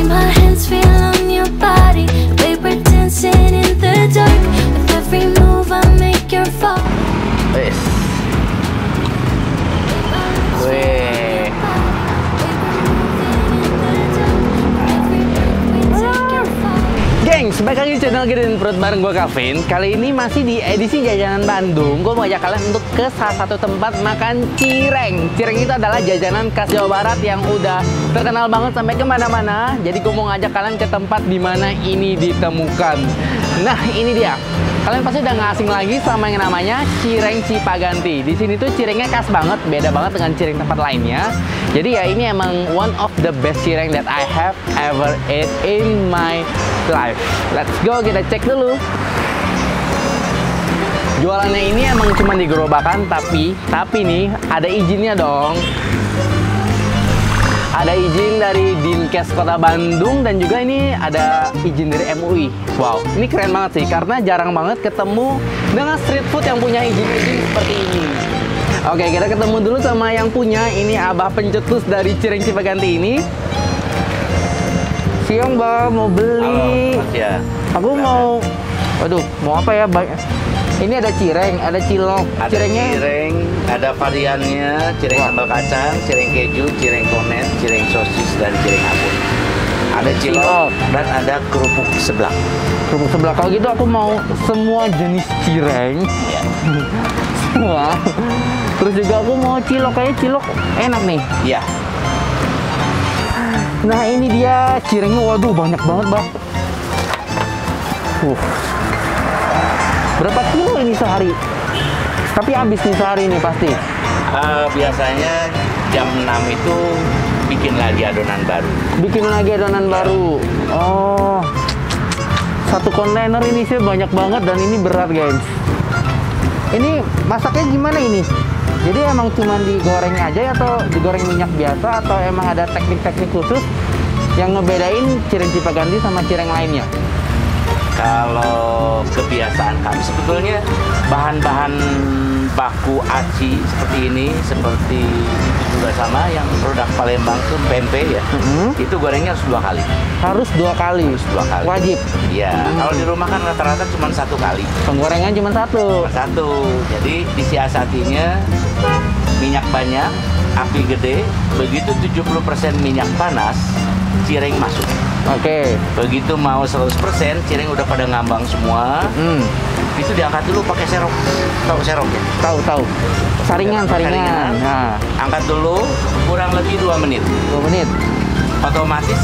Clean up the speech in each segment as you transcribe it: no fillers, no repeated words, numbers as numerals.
my hands feel on your body. We were dancing in the dark. With every move I make your fall. Wes. Weh. Gengs, balik lagi di channel Gedein Perut bareng gue Kevin. Kali ini masih di edisi Jajanan Bandung. Gue mau ajak kalian untuk ke salah satu tempat makan cireng. Cireng itu adalah jajanan khas Jawa Barat yang udah terkenal banget sampai kemana-mana. Jadi gue mau ngajak kalian ke tempat di mana ini ditemukan. Nah, ini dia. Kalian pasti udah nggak asing lagi sama yang namanya cireng Cipaganti. Di sini tuh cirengnya khas banget, beda banget dengan cireng tempat lainnya. Jadi ya ini emang one of the best cireng that I have ever ate in my life. Let's go, kita cek dulu. Jualannya ini emang cuma di gerobakan, tapi nih ada izinnya dong. Ada izin dari Dinkes Kota Bandung dan juga ini ada izin dari MUI. Wow, ini keren banget sih karena jarang banget ketemu dengan street food yang punya izin-izin seperti ini. Oke, kita ketemu dulu sama yang punya. Ini Abah pencetus dari cireng Cipaganti ini. Siang, Mbak, mau beli. Halo, ya. Aku mau, waduh, mau apa ya, Mbak? Ini ada cireng, ada cilok. Ada Cirengnya cireng, ada variannya, cireng sambal kacang, cireng keju, cireng kornet, cireng sosis, dan cireng abon. Ada cilok dan ada kerupuk seblak. kerupuk sebelah. Kalau gitu aku mau semua jenis cireng. Ya. Semua. Terus juga aku mau cilok, kayaknya cilok enak nih. Iya. Nah ini dia cirengnya, waduh banyak banget bang. Berapa kilo ini sehari? Tapi habis nih sehari ini pasti. Biasanya jam 6 itu bikin lagi adonan baru. Bikin lagi adonan baru. Oh, satu kontainer ini sih banyak banget dan ini berat guys. Ini masaknya gimana ini? Jadi emang cuma digoreng aja atau digoreng minyak biasa atau emang ada teknik-teknik khusus yang ngebedain cireng Cipaganti sama cireng lainnya? Kalau kebiasaan kami sebetulnya bahan-bahan baku aci seperti ini, seperti itu juga sama yang produk Palembang itu pempek ya. Itu gorengnya harus 2 kali. Harus 2 kali. Harus 2 kali. Wajib. Iya. Kalau di rumah kan rata-rata cuma 1 kali. Penggorengan cuma 1. Satu. Jadi disiasatinya minyak banyak, api gede, begitu 70% minyak panas, cireng masuk. Oke. Begitu mau 100%, cireng udah pada ngambang semua. Itu diangkat dulu pakai serok. Tahu serok ya? Tahu. Saringan. Nah, angkat dulu kurang lebih 2 menit. 2 menit. Otomatis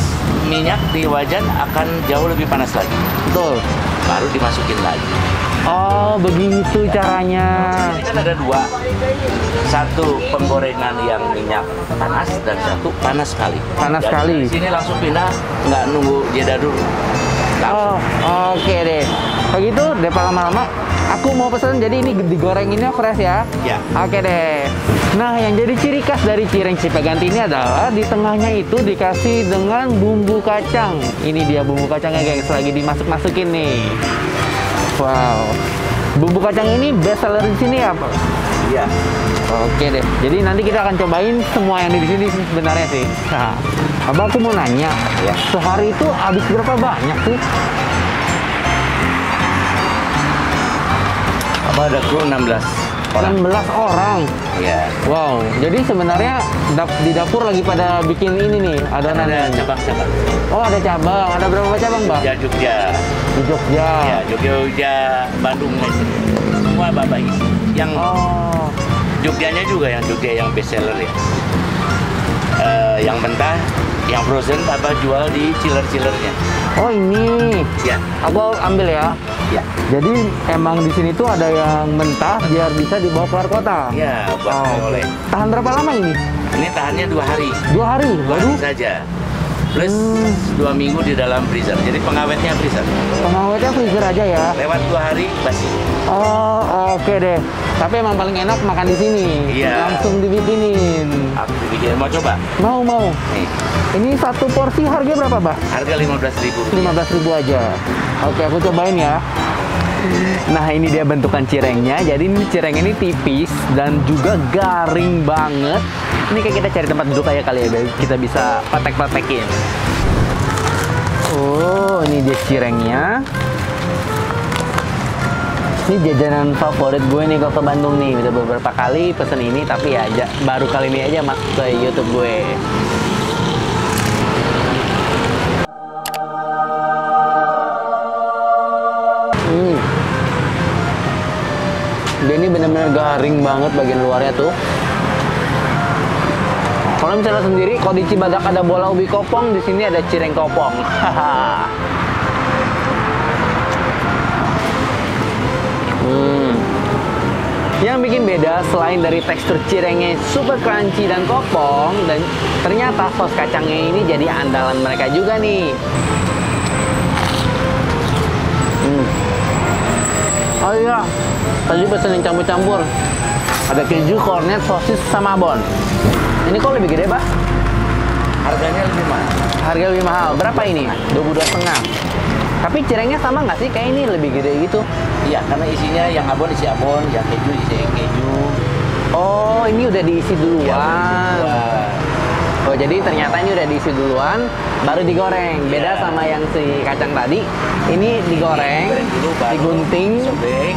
minyak di wajan akan jauh lebih panas lagi. Betul. Baru dimasukin lagi. Oh, begitu caranya. Ini kan ada 2. Satu penggorengan yang minyak panas dan satu panas sekali. Panas Jadi sekali. Di sini langsung pindah, nggak nunggu jeda dulu. Oh, oke deh. Begitu, daripada lama-lama, aku mau pesan jadi ini digorenginnya fresh ya. Ya. Oke deh. Nah, yang jadi ciri khas dari cireng Cipaganti ini adalah di tengahnya itu dikasih dengan bumbu kacang. Ini dia bumbu kacangnya guys, lagi dimasuk-masukin nih. Wow. Bumbu kacang ini best seller di sini ya, Pak? Iya. Oke deh. Jadi nanti kita akan cobain semua yang di sini sebenarnya sih. Nah, Abang aku mau nanya, Ya. sehari itu habis berapa banyak sih? Apa ada kru 16 orang? 16 orang. Iya. Wow. Jadi sebenarnya di dapur lagi pada bikin ini nih adonan. Ada cabang-cabang. Oh, ada cabang. Ada berapa cabang, Bang? Jogja. Di Jogja. Ya, Jogja, Bandung aja. Semua Bapak isi. Yang Oh. Jogjanya juga yang Jogja yang best seller ya. Yang mentah, yang frozen Bapak jual di chiller-chillernya. Oh, ini. Ya. Aku ambil ya. Ya. Jadi emang di sini tuh ada yang mentah biar bisa dibawa keluar kota. Ya, buat oleh. Tahan berapa lama ini? Ini tahannya 2 hari. 2 hari. 2 hari Waduh. saja. Plus 2 minggu di dalam freezer. Jadi pengawetnya freezer. Pengawetnya freezer aja ya. Lewat 2 hari basi. Oh, oke deh. Tapi emang paling enak makan di sini. Iya. Langsung dibikinin. Aku bikin, mau coba? Mau. Nih, Ini satu porsi harga berapa, Mbak? harga 15.000. 15.000 aja. Oke, aku cobain ya. Nah, ini dia bentukan cirengnya. Jadi ini cireng ini tipis dan juga garing banget. Ini kayak kita cari tempat duduk aja kali ya, biar kita bisa patek-patekin. Oh, ini dia cirengnya. Ini jajanan favorit gue nih kalau ke Bandung nih. Udah beberapa kali pesen ini, tapi ya baru kali ini aja masuk ke YouTube gue. Dia ini benar-benar garing banget bagian luarnya tuh. Kalau misalnya sendiri, kalau di Cibadak ada bola ubi kopong, di sini ada cireng kopong. Yang bikin beda selain dari tekstur cirengnya super crunchy dan kopong, dan ternyata sos kacangnya ini jadi andalan mereka juga nih. Oh iya, tadi pesen yang campur-campur. Ada keju, kornet, sosis, sama abon. Ini kok lebih gede, Pak? Harganya lebih mahal. Harga lebih mahal. Berapa ini? 22,5. Tapi cirengnya sama nggak sih? Kayak ini lebih gede gitu. Iya, karena isinya yang abon isi abon, yang keju isi keju. Oh, ini udah diisi duluan. Ya, Oh, jadi ternyata ini udah diisi duluan, baru digoreng. Beda Ya. sama yang si kacang tadi. Ini digoreng, Digoreng dulu, baru digunting, sobek,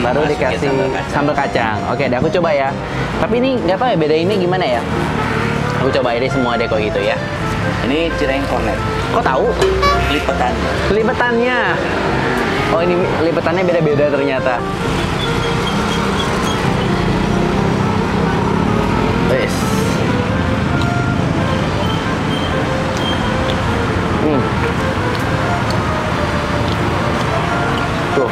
baru dimasukin dikasih sambal kacang. Oke, deh aku coba ya. Tapi ini nggak tahu ya beda ini gimana ya. Aku coba ini semua deh kok gitu ya. Ini cireng kornet. Kok tahu? Lipetannya. Lipetannya. Oh, ini lipetannya beda-beda ternyata. Wes. Tuh.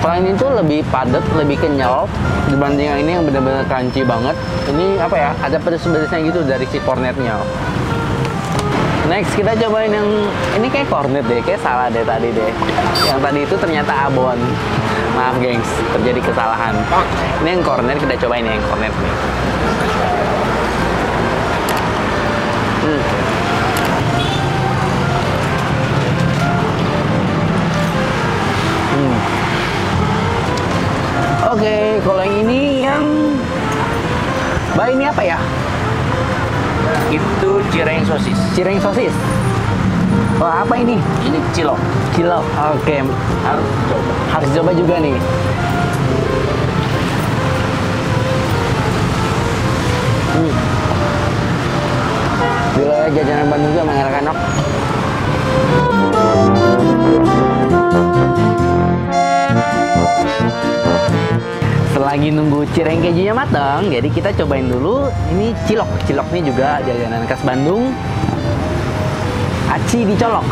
Kalau ini tuh lebih padat, lebih kenyal dibanding yang ini yang benar-benar crunchy banget. Ini apa ya? Ada pedes-pedesnya gitu dari si kornetnya. Next kita cobain yang ini kayak kornet deh, kayak salah deh tadi deh. Yang tadi itu ternyata abon. Maaf gengs, terjadi kesalahan. Ini yang kornet, kita cobain yang kornet nih. Oke, kalau yang ini yang Mbak, ini apa ya? Itu cireng sosis. Cireng sosis. Wah, apa ini? Ini cilok. Cilok. Oke, Harus coba. harus coba juga nih. Gila ya, jajanan Bandung juga emang enak-enak. Selagi nunggu cireng kejunya matang, jadi kita cobain dulu ini cilok. Cilok ini juga jajanan khas Bandung. Aci dicolok.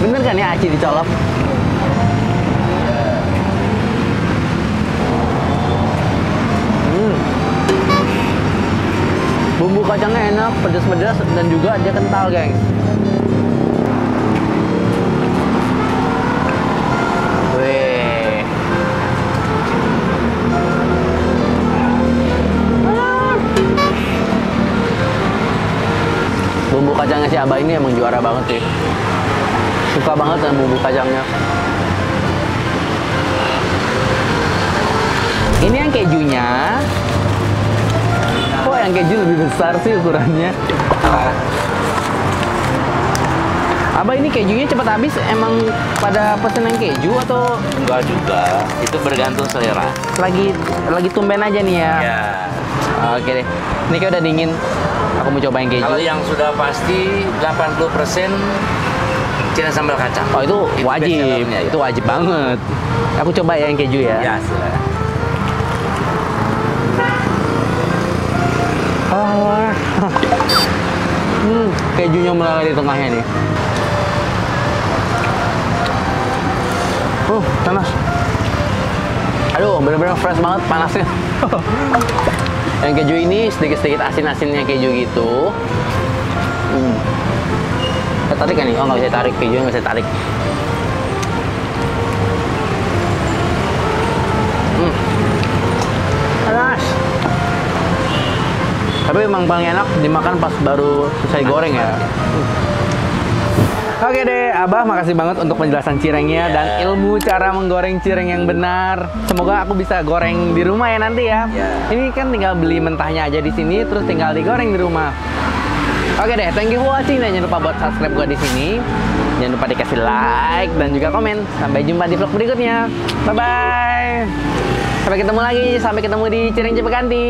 Bener kan ya aci dicolok? Bumbu kacangnya enak, pedas-pedas, dan juga dia kental, geng. Wih. Bumbu kacangnya si Abah ini emang juara banget sih. Suka banget dengan bumbu kacangnya. Ini yang kejunya. Kok yang keju lebih besar sih ukurannya? Abah, ini kejunya cepat habis, emang pada pesen yang keju atau Enggak juga. Itu bergantung selera. lagi tumben aja nih ya? Ya. Oke deh. Ini kayak udah dingin. Aku mau cobain keju. Kalau yang sudah pasti 80% cireng sambal kacang. Oh, itu best wajib. sellernya, ya. Itu wajib banget. Aku coba ya yang keju ya. Ya, silakan. Kejunya meleleh di tengahnya nih. Panas. Aduh, bener-bener fresh banget panasnya. Yang keju ini sedikit-sedikit asin-asinnya keju gitu. Kita tarik kan nih? Oh, nggak bisa tarik. Kejunya nggak bisa tarik. Panas. Tapi emang paling enak dimakan pas baru selesai goreng ya. Oke deh, Abah makasih banget untuk penjelasan cirengnya dan ilmu cara menggoreng cireng yang benar. Semoga aku bisa goreng di rumah ya nanti ya. Ini kan tinggal beli mentahnya aja di sini, terus tinggal digoreng di rumah. Oke deh, thank you for watching dan jangan lupa buat subscribe gua di sini. Jangan lupa dikasih like dan juga komen. Sampai jumpa di vlog berikutnya. Bye bye. Sampai ketemu lagi, sampai ketemu di Cireng Cipeganti.